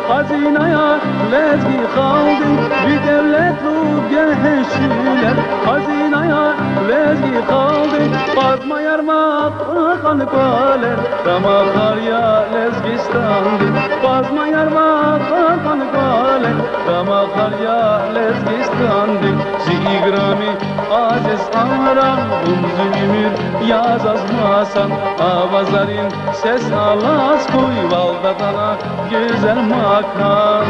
Hazinaya lezgi kaldı bir devlet gençler hazinaya lezgi kaldı Kazma yarmak kanı kaler Rama karya lezgistandı Kazma yarmak kanı kaler Rama karya lezgistandı Zigrami aziz amran Umzümür yaz azmasan Avazarin ses alas koy Valdatana güzel makan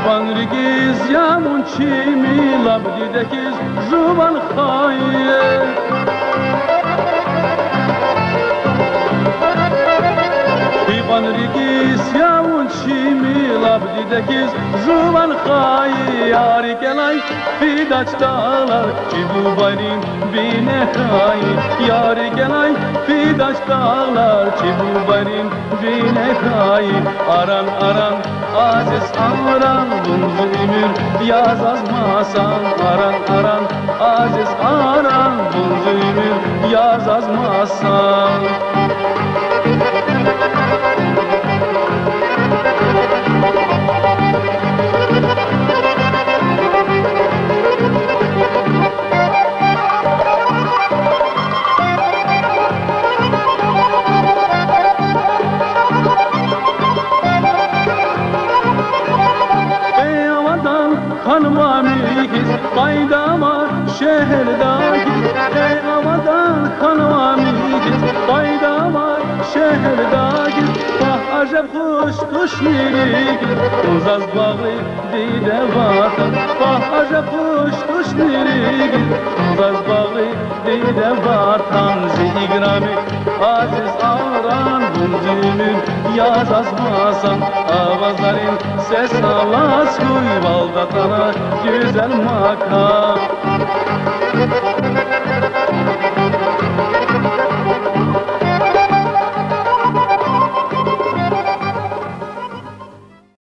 İbanrigiz yamun çimi labdidekiz zuban haye İbanrigiz yamun çimi labdidekiz zuban haye Yari gelay fidaç dağlar Çibubarin bine haye Yari gelay fidaç dağlar Çibubarin bine haye Aran aran aziz aran Bunzu ümür yaz azmasan Aran aran aziz aran Bunzu ümür yaz azmasan Kanvamikiz kaydama şehirdakiz Ey avadan kanvamikiz kaydama şehirdakiz Bah acep kuş kuş nirikiz Uzaz bağı dide vatan Bah acep kuş kuş nirikiz Uzaz bağı dide vatan Zigrami aziz aran Bunzümün yaz azmasan Avazarin ses alas kuy Valdatana güzel makam